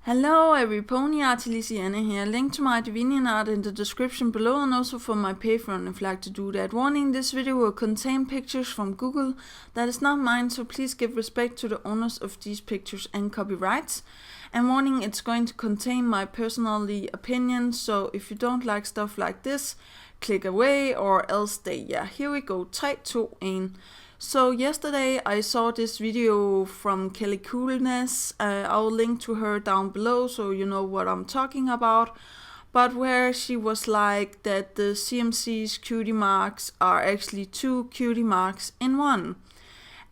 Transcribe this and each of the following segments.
Hello, every pony Artilisiana here. Link to my DeviantArt in the description below and also for my Patreon if you'd like to do that. Warning, this video will contain pictures from Google that is not mine, so please give respect to the owners of these pictures and copyrights. And warning, it's going to contain my personal opinions, so if you don't like stuff like this, click away or else stay. Yeah, here we go. 3, 2, 1. So yesterday I saw this video from KellyKoolness. I'll link to her down below so you know what I'm talking about. But where she was like that the CMC's cutie marks are actually 2 cutie marks in one.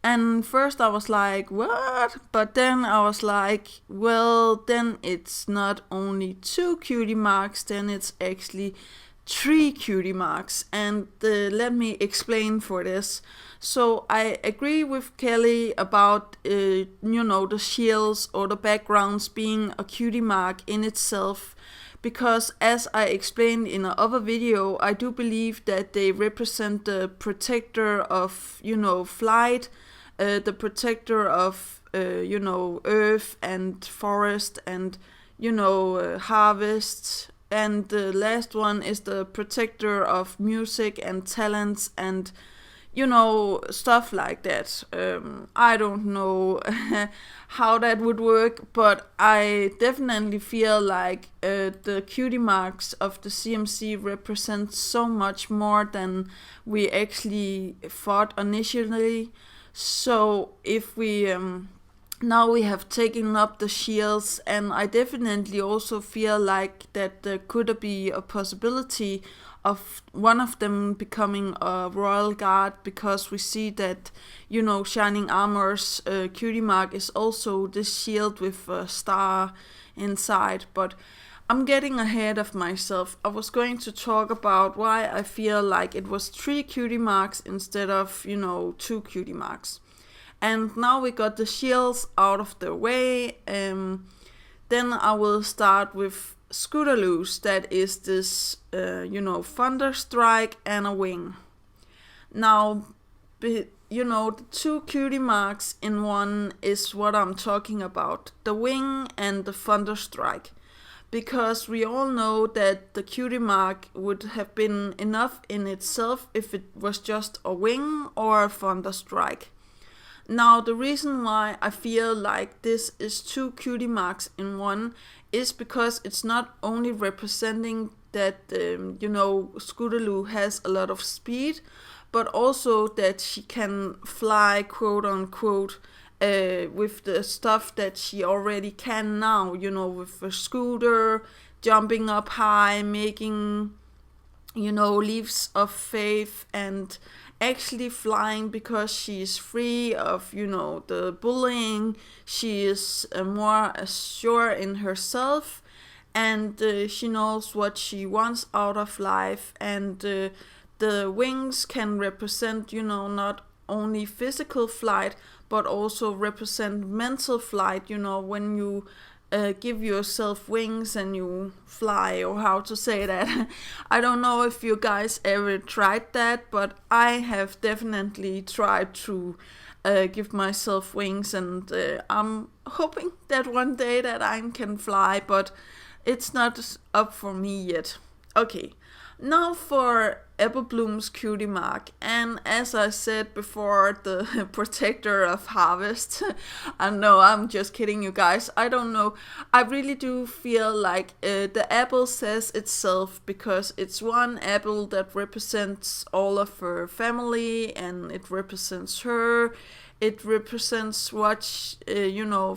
And first I was like, what? But then I was like, well, then it's not only 2 cutie marks, then it's actually 3 cutie marks. And let me explain for this. So I agree with Kelly about, the shields or the backgrounds being a cutie mark in itself. Because as I explained in another video, I do believe that they represent the protector of, flight, the protector of, earth and forest and, harvest. And the last one is the protector of music and talents and, stuff like that. I don't know how that would work, but I definitely feel like the cutie marks of the CMC represent so much more than we actually thought initially. So if we now we have taken up the shields, and I definitely also feel like that there could be a possibility of one of them becoming a royal guard, because we see that, Shining Armor's cutie mark is also this shield with a star inside. But I'm getting ahead of myself. I was going to talk about why I feel like it was 3 cutie marks instead of, 2 cutie marks. And now we got the shields out of the way. Then I will start with Scootaloo's, that is this, thunder strike and a wing. Now, the 2 cutie marks in one is what I'm talking about, the wing and the thunder strike. Because we all know that the cutie mark would have been enough in itself if it was just a wing or a thunder strike. Now, the reason why I feel like this is 2 cutie marks in one is because it's not only representing that, Scootaloo has a lot of speed, but also that she can fly, quote unquote, with the stuff that she already can now, with a scooter, jumping up high, making, leaps of faith, and actually flying because she is free of, the bullying. She is more sure in herself, and she knows what she wants out of life. And the wings can represent, not only physical flight, but also represent mental flight, when you give yourself wings and you fly, or how to say that. I don't know if you guys ever tried that, but I have definitely tried to give myself wings, and I'm hoping that one day that I can fly, but it's not up for me yet. Okay, now for Apple Bloom's cutie mark, and as I said before, the protector of harvest. I know, I'm just kidding, you guys. I don't know. I really do feel like the apple says itself, because it's one apple that represents all of her family, and it represents her. It represents what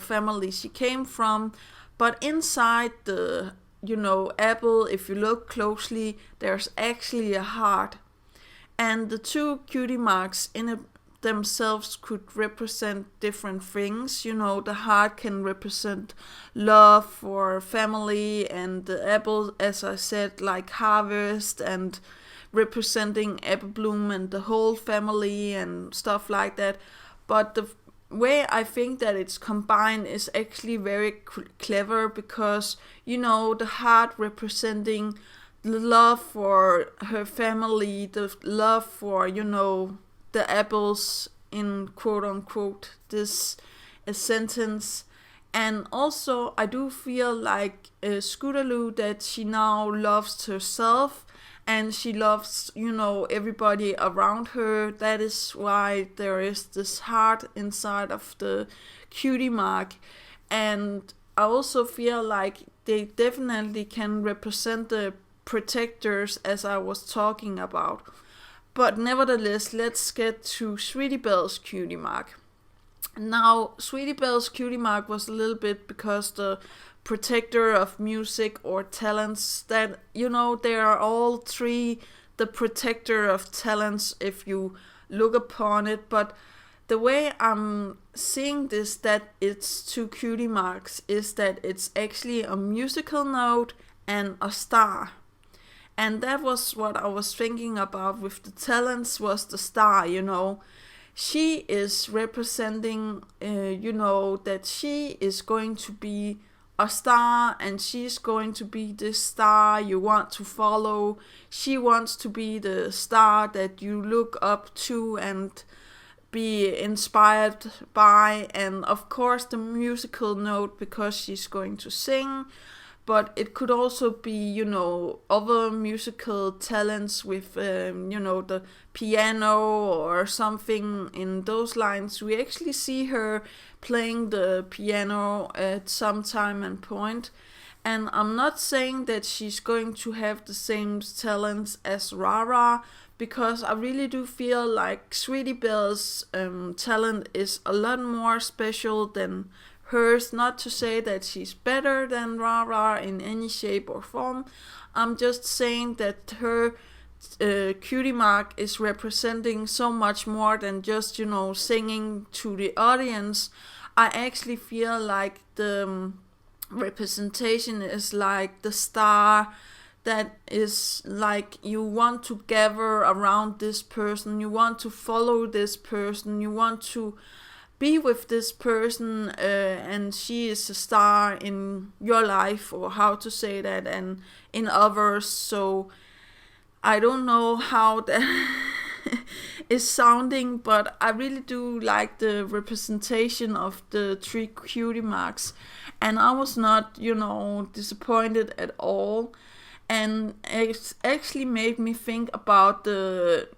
family she came from. But inside the apple, if you look closely, there's actually a heart. And the 2 cutie marks in themselves could represent different things. The heart can represent love for family, and the apple, as I said, like harvest and representing Apple Bloom and the whole family and stuff like that. But the way I think that it's combined is actually very clever, because the heart representing the love for her family, the love for the apples in quote unquote this sentence, And also, I do feel like Scootaloo, that she now loves herself and she loves, everybody around her. That is why there is this heart inside of the cutie mark. And I also feel like they definitely can represent the protectors, as I was talking about. But nevertheless, let's get to Sweetie Belle's cutie mark. Now, Sweetie Belle's cutie mark was a little bit because the protector of music or talents, that, they are all three the protector of talents if you look upon it. But the way I'm seeing this, that it's two cutie marks, is that it's actually a musical note and a star. And that was what I was thinking about with the talents, was the star. She is representing, that she is going to be a star, and she's going to be the star you want to follow. She wants to be the star that you look up to and be inspired by. And of course, the musical note, because she's going to sing. But it could also be, other musical talents with, the piano or something in those lines. We actually see her playing the piano at some time and point. And I'm not saying that she's going to have the same talents as Rara, because I really do feel like Sweetie Belle's talent is a lot more special than hers. Not to say that she's better than Rara in any shape or form. I'm just saying that her cutie mark is representing so much more than just, singing to the audience. I actually feel like the representation is like the star, that is like you want to gather around this person, you want to follow this person, you want to be with this person, and she is a star in your life, or how to say that, and in others. So I don't know how that is sounding, but I really do like the representation of the three cutie marks, and I was not, disappointed at all. And it actually made me think about the,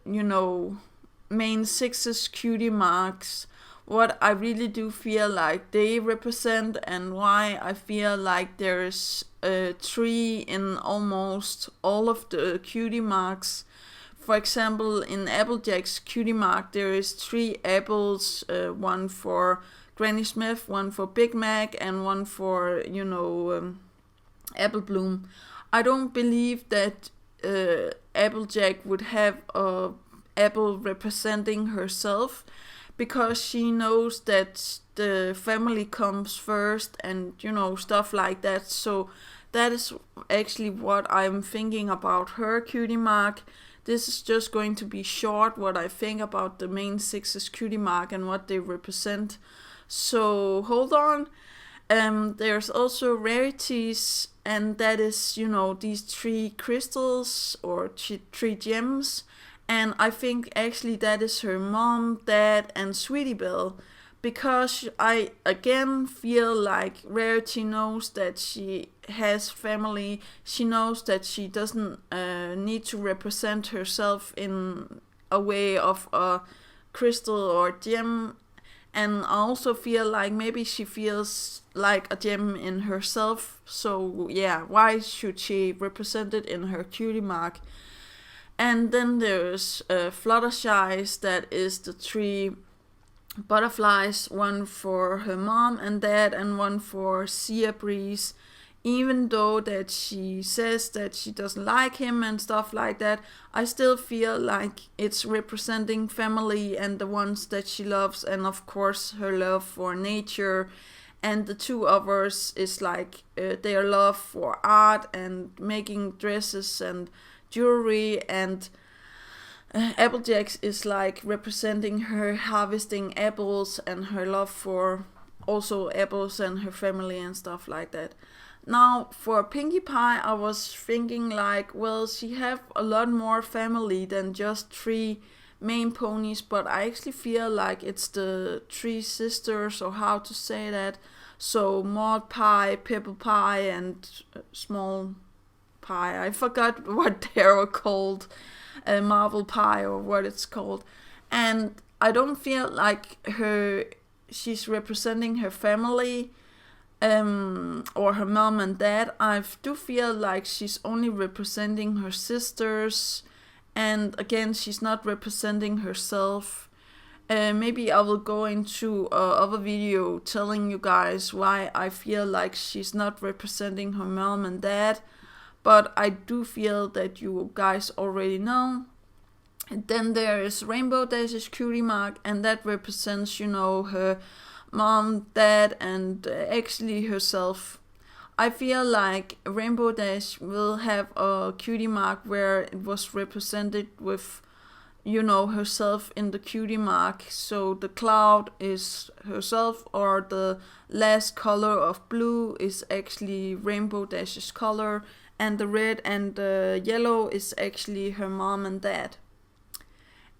main sixes cutie marks, what I really do feel like they represent, and why I feel like there's a tree in almost all of the cutie marks. For example, in Applejack's cutie mark, there is 3 apples, one for Granny Smith, one for Big Mac, and one for, Apple Bloom. I don't believe that Applejack would have a apple representing herself, because she knows that the family comes first, and stuff like that. So that is actually what I'm thinking about her cutie mark. This is just going to be short, what I think about the main sixes cutie mark and what they represent. So hold on. There's also rarities, and that is, these 3 crystals or 3 gems. And I think actually that is her mom, dad, and Sweetie Belle. Because I again feel like Rarity knows that she has family. She knows that she doesn't need to represent herself in a way of a crystal or gem. And I also feel like maybe she feels like a gem in herself. So yeah, why should she represent it in her cutie mark? And then there's Fluttershy's, that is the 3 butterflies, one for her mom and dad, and one for Sea Breeze. Even though that she says that she doesn't like him and stuff like that, I still feel like it's representing family and the ones that she loves, and of course her love for nature. And the 2 others is like their love for art and making dresses and jewelry. And Applejack is like representing her harvesting apples and her love for also apples and her family and stuff like that. Now for Pinkie Pie, I was thinking like, well, she have a lot more family than just 3 main ponies, but I actually feel like it's the 3 sisters, or how to say that, So malt pie, pepper pie, and small pie. I forgot what they are called, marble pie or what it's called. And I don't feel like she's representing her family, or her mom and dad. I do feel like she's only representing her sisters, and again, she's not representing herself. Maybe I will go into other video telling you guys why I feel like she's not representing her mom and dad, but I do feel that you guys already know. And then there is Rainbow Dash's cutie mark, and that represents, her mom, dad, and actually herself. I feel like Rainbow Dash will have a cutie mark where it was represented with, herself in the cutie mark. So the cloud is herself, or the last color of blue is actually Rainbow Dash's color, and the red and the yellow is actually her mom and dad.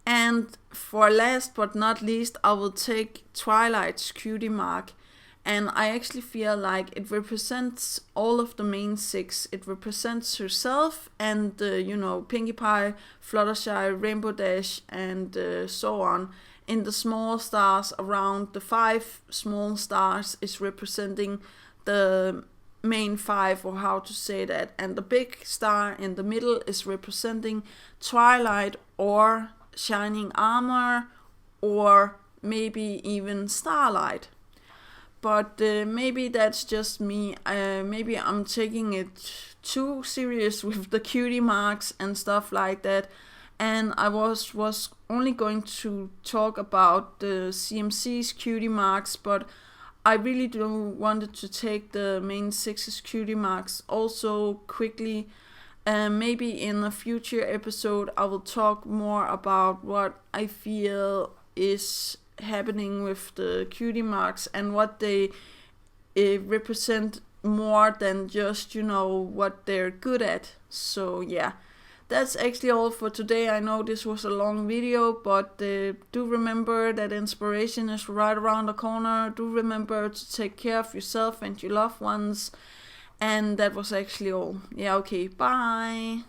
And for last but not least, I will take Twilight's cutie mark. And I actually feel like it represents all of the main 6. It represents herself and, Pinkie Pie, Fluttershy, Rainbow Dash, and so on. In the small stars around, the 5 small stars is representing the main 5, or how to say that. And the big star in the middle is representing Twilight or Shining Armor, or maybe even Starlight. But maybe that's just me. Maybe I'm taking it too serious with the cutie marks and stuff like that. And I was only going to talk about the CMC's cutie marks, but I really do wanted to take the main 6's cutie marks also quickly. Maybe in a future episode I will talk more about what I feel is happening with the cutie marks and what they represent more than just, what they're good at. So yeah, that's actually all for today. I know this was a long video, but do remember that inspiration is right around the corner. Do remember to take care of yourself and your loved ones. And that was actually all. Yeah, okay, bye.